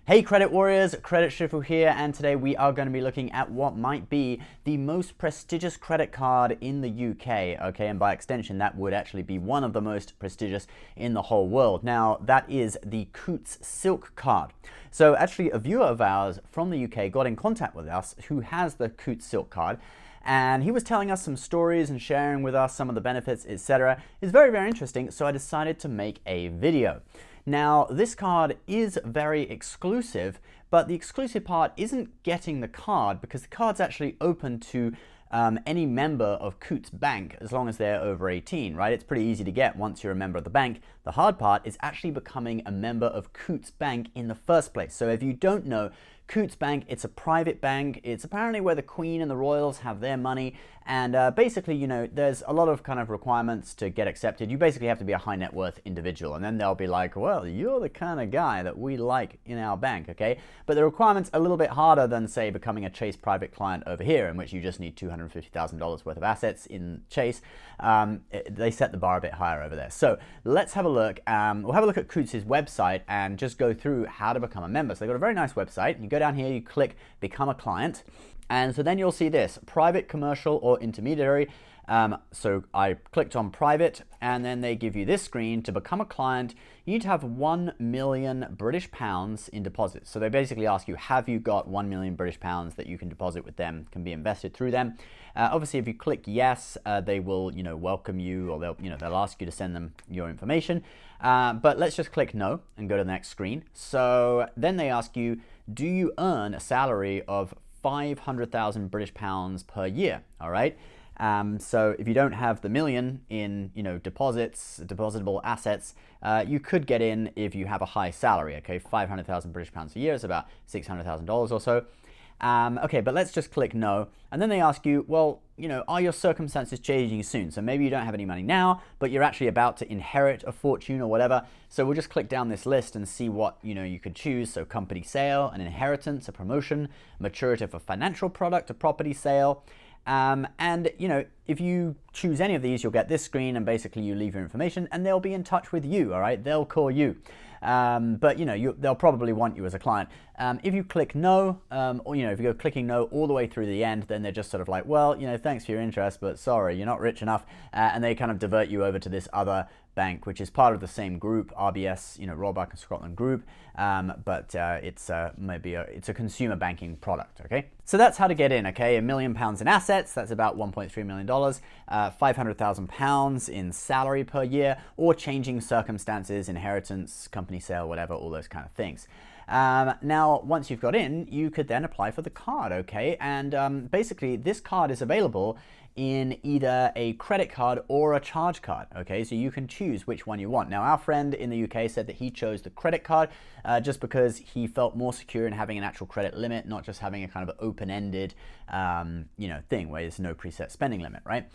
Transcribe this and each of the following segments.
Hey credit warriors, Credit Shifu here, and today we are going to be looking at what might be the most prestigious credit card in the UK, okay, and by extension that would actually be one of the most prestigious in the whole world. Now that is the Coutts Silk Card. So actually a viewer of ours from the UK got in contact with us who has the Coutts Silk Card, and he was telling us some stories and sharing with us some of the benefits, etc. It's very, very interesting, so I decided to make a video. Now, this card is very exclusive, but the exclusive part isn't getting the card because the card's actually open to any member of Coutts Bank as long as they're over 18, right? It's pretty easy to get once you're a member of the bank. The hard part is actually becoming a member of Coutts Bank in the first place. So if you don't know, Coutts Bank, it's a private bank. It's apparently where the Queen and the Royals have their money. And basically, you know, there's a lot of kind of requirements to get accepted. You basically have to be a high net worth individual. And then they'll be like, well, you're the kind of guy that we like in our bank, okay? But the requirements are a little bit harder than, say, becoming a Chase private client over here, in which you just need $250,000 worth of assets in Chase. They set the bar a bit higher over there. So let's have a look. We'll have a look at Coutts' website and just go through how to become a member. So they've got a very nice website. You go down here, you click Become a Client. And so then you'll see this, private, commercial, or intermediary. So I clicked on private, and then they give you this screen. To become a client, you need to have 1 million British pounds in deposits. So they basically ask you, have you got 1 million British pounds that you can deposit with them, can be invested through them? Obviously, if you click yes, they will, welcome you, or they'll ask you to send them your information. But let's just click no and go to the next screen. So then they ask you, do you earn a salary of 500,000 British pounds per year? All right. So if you don't have the million in, deposits, depositable assets, you could get in if you have a high salary. Okay, 500,000 British pounds a year is about $600,000 or so. Okay, but let's just click no. And then they ask you, well, are your circumstances changing soon? So maybe you don't have any money now, but you're actually about to inherit a fortune or whatever. So we'll just click down this list and see what, you could choose. So company sale, an inheritance, a promotion, maturity of a financial product, a property sale. And if you choose any of these, you'll get this screen, and basically you leave your information and they'll be in touch with you. All right, they'll call you. But they'll probably want you as a client. If you click no, or if you go clicking no all the way through the end, then they're just sort of like, well, thanks for your interest, but sorry, you're not rich enough, and they kind of divert you over to this other bank, which is part of the same group, RBS, Royal Bank of Scotland group, but it's a consumer banking product. Okay, so that's how to get in. Okay, £1 million in assets, that's about $1.3 million, £500,000 in salary per year, or changing circumstances, inheritance, company sale, whatever, all those kind of things. Now, once you've got in, you could then apply for the card, okay? And basically, this card is available in either a credit card or a charge card, okay? So you can choose which one you want. Now, our friend in the UK said that he chose the credit card just because he felt more secure in having an actual credit limit, not just having a kind of open-ended, thing where there's no preset spending limit, right?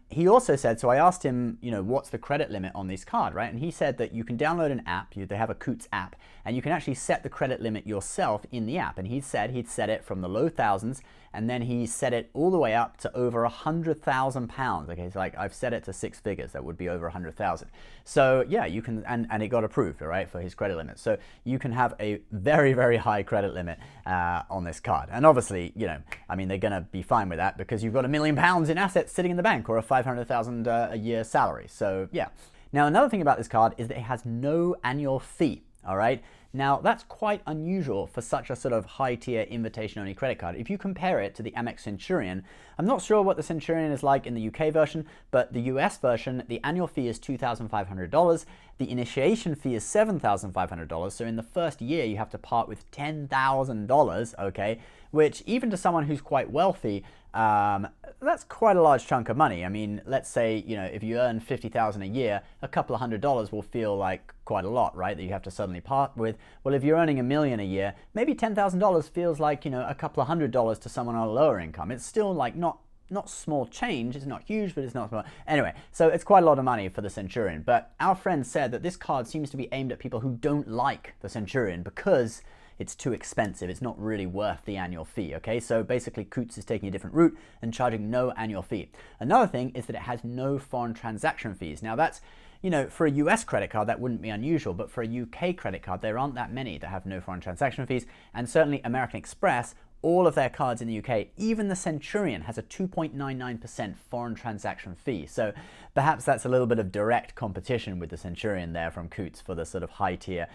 He also said, so I asked him, what's the credit limit on this card, right? And he said that you can download an app, they have a Coutts app, and you can actually set the credit limit yourself in the app. And he said he'd set it from the low thousands, and then he set it all the way up to over £100,000. Okay, so like I've set it to 6 figures, that would be over 100,000. So yeah, you can, and it got approved, all right, for his credit limit. So you can have a very, very high credit limit on this card. And obviously, they're gonna be fine with that because you've got £1 million in assets sitting in the bank, or a 500,000 a year salary. So yeah. Now another thing about this card is that it has no annual fee. All right. Now that's quite unusual for such a sort of high tier invitation only credit card. If you compare it to the Amex Centurion, I'm not sure what the Centurion is like in the UK version, but the US version, the annual fee is $2,500. The initiation fee is $7,500. So in the first year, you have to part with $10,000, okay? Which even to someone who's quite wealthy, that's quite a large chunk of money. I mean, let's say, if you earn $50,000 a year, a couple of $100s will feel like quite a lot, right? That you have to suddenly part with. Well, if you're earning $1 million a year, maybe $10,000 feels like, a couple of $100s to someone on a lower income. It's still like not small change. It's not huge, but it's not small. Anyway, so it's quite a lot of money for the Centurion. But our friend said that this card seems to be aimed at people who don't like the Centurion because it's too expensive. It's not really worth the annual fee, okay? So basically Coutts is taking a different route and charging no annual fee. Another thing is that it has no foreign transaction fees. Now that's you know, for a US credit card, that wouldn't be unusual, but for a UK credit card, there aren't that many that have no foreign transaction fees, and certainly American Express, all of their cards in the UK, even the Centurion, has a 2.99% foreign transaction fee. So perhaps that's a little bit of direct competition with the Centurion there from Coutts for the sort of high tier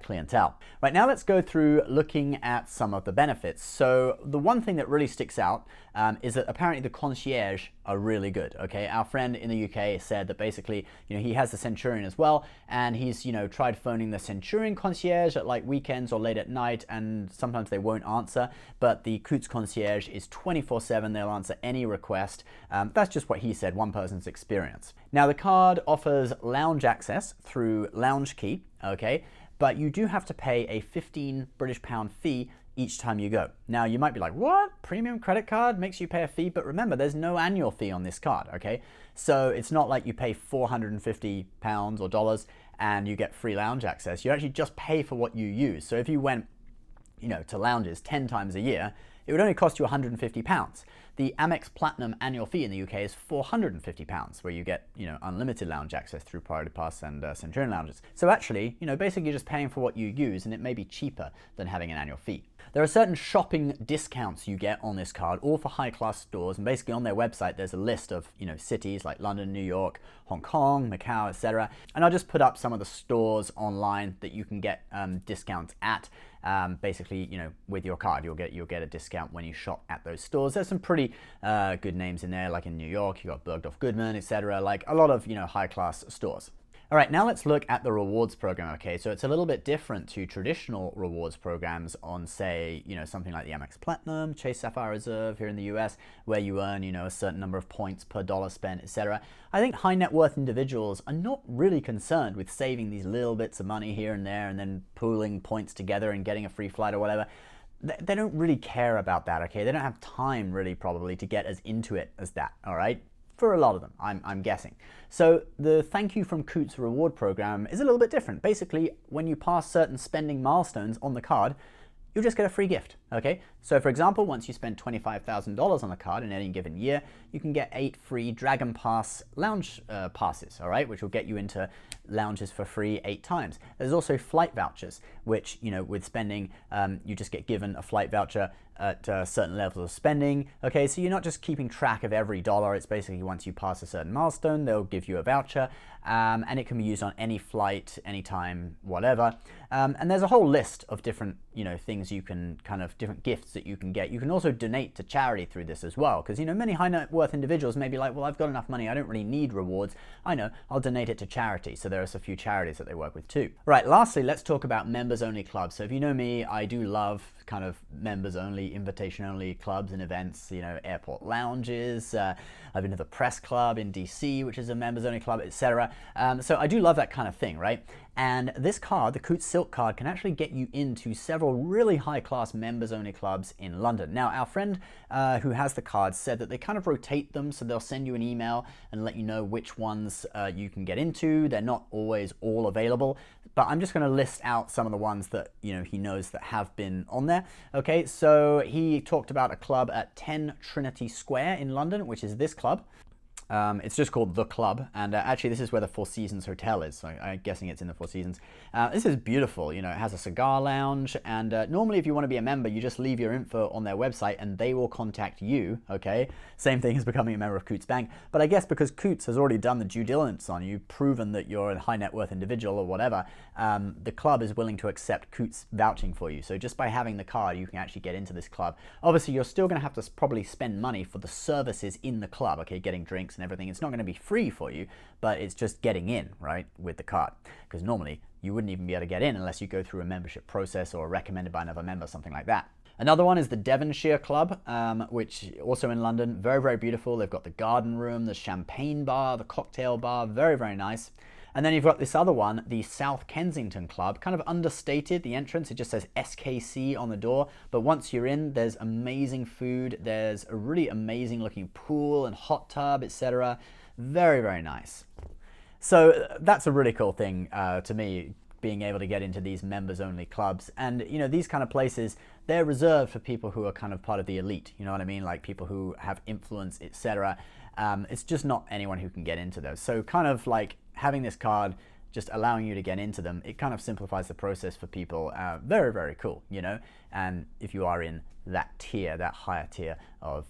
clientele. Right, now let's go through looking at some of the benefits. So the one thing that really sticks out is that apparently the concierge are really good. Okay, our friend in the UK said that basically, you know, he has the Centurion as well, and he's, you know, tried phoning the Centurion concierge at like weekends or late at night, and sometimes they won't answer. But the Coutts concierge is 24/7. They'll answer any request. That's just what he said, one person's experience. Now the card offers lounge access through Lounge Key, okay, but you do have to pay a £15 fee each time you go. Now you might be like, what? Premium credit card makes you pay a fee? But remember, there's no annual fee on this card, okay? So it's not like you pay £450 or dollars and you get free lounge access. You actually just pay for what you use. So if you went, you know, to lounges 10 times a year, it would only cost you £150. The Amex Platinum annual fee in the UK is £450, where you get, you know, unlimited lounge access through Priority Pass and Centurion lounges. So actually, you know, basically you're just paying for what you use, and it may be cheaper than having an annual fee. There are certain shopping discounts you get on this card, all for high-class stores, and basically on their website there's a list of, you know, cities like London, New York, Hong Kong, Macau, etc. And I'll just put up some of the stores online that you can get discounts at. Basically, you know, with your card, you'll get a discount when you shop at those stores. There's some pretty good names in there, like in New York, you got Bergdorf Goodman, etc. Like a lot of, you know, high-class stores. All right, now let's look at the rewards program, okay? So it's a little bit different to traditional rewards programs on, say, you know, something like the Amex Platinum, Chase Sapphire Reserve here in the US, where you earn, you know, a certain number of points per dollar spent, etc. I think high net worth individuals are not really concerned with saving these little bits of money here and there and then pooling points together and getting a free flight or whatever. They don't really care about that, okay? They don't have time, really, probably, to get as into it as that, all right? For a lot of them, I'm guessing. So the thank you from Coutts reward program is a little bit different. Basically, when you pass certain spending milestones on the card, you'll just get a free gift, okay? So for example, once you spend $25,000 on the card in any given year, you can get 8 free Dragon Pass lounge passes, all right, which will get you into lounges for free 8 times. There's also flight vouchers, which, you know, with spending, you just get given a flight voucher at certain levels of spending, okay? So you're not just keeping track of every dollar. It's basically once you pass a certain milestone, they'll give you a voucher, and it can be used on any flight, anytime, whatever. And there's a whole list of different, you know, things you can kind of, different gifts that you can get. You can also donate to charity through this as well, because, you know, many high net worth individuals may be like, well, I've got enough money, I don't really need rewards. I know, I'll donate it to charity. So there are a few charities that they work with too. Right, lastly, let's talk about members only clubs. So if you know me, I do love kind of members only, invitation only clubs and events, you know, airport lounges. I've been to the Press Club in DC, which is a members only club, etc. So I do love that kind of thing, right? And this card, the Coutts Silk Card, can actually get you into several really high-class members-only clubs in London. Now, our friend who has the card said that they kind of rotate them, so they'll send you an email and let you know which ones you can get into. They're not always all available, but I'm just going to list out some of the ones that, you know, he knows that have been on there. Okay, so he talked about a club at 10 Trinity Square in London, which is this club. It's just called The Club, and actually this is where the Four Seasons Hotel is, so I'm guessing it's in the Four Seasons. This is beautiful, you know, it has a cigar lounge, and normally if you want to be a member, you just leave your info on their website and they will contact you, okay? Same thing as becoming a member of Coutts Bank, but I guess because Coutts has already done the due diligence on you, proven that you're a high net worth individual or whatever, the club is willing to accept Coutts vouching for you. So just by having the card, you can actually get into this club. Obviously, you're still going to have to probably spend money for the services in the club, okay, getting drinks and everything. It's not going to be free for you, but it's just getting in, right, with the card. Because normally you wouldn't even be able to get in unless you go through a membership process or recommended by another member, something like that. Another one is the Devonshire Club, which also in London, very, very beautiful. They've got the garden room, the champagne bar, the cocktail bar, very, very nice. And then you've got this other one, the South Kensington Club, kind of understated, the entrance, it just says SKC on the door, but once you're in, there's amazing food, there's a really amazing looking pool and hot tub, etc. Very, very nice. So that's a really cool thing to me, being able to get into these members only clubs. And, you know, these kind of places, they're reserved for people who are kind of part of the elite, you know what I mean? Like people who have influence, etc. It's just not anyone who can get into those. So kind of like, having this card just allowing you to get into them, it kind of simplifies the process for people. Very, very cool, you know, and if you are in that tier, that higher tier of,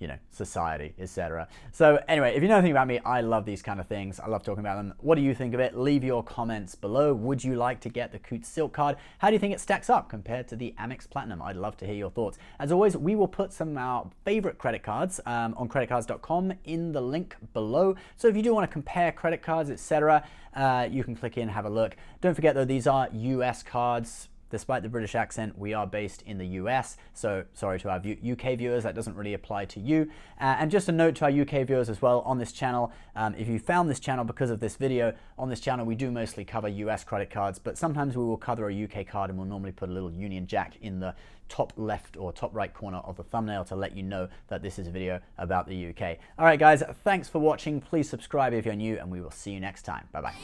you know, society, etc. So anyway, if you know anything about me, I love these kind of things. I love talking about them. What do you think of it? Leave your comments below. Would you like to get the Coutts Silk Card? How do you think it stacks up compared to the Amex Platinum? I'd love to hear your thoughts. As always, we will put some of our favorite credit cards on creditcards.com in the link below. So if you do want to compare credit cards, etc., you can click in, have a look. Don't forget though, these are US cards. Despite the British accent, we are based in the US, so sorry to our UK viewers, that doesn't really apply to you. And just a note to our UK viewers as well, on this channel, if you found this channel because of this video, on this channel we do mostly cover US credit cards, but sometimes we will cover a UK card and we'll normally put a little Union Jack in the top left or top right corner of the thumbnail to let you know that this is a video about the UK. All right guys, thanks for watching. Please subscribe if you're new and we will see you next time. Bye-bye.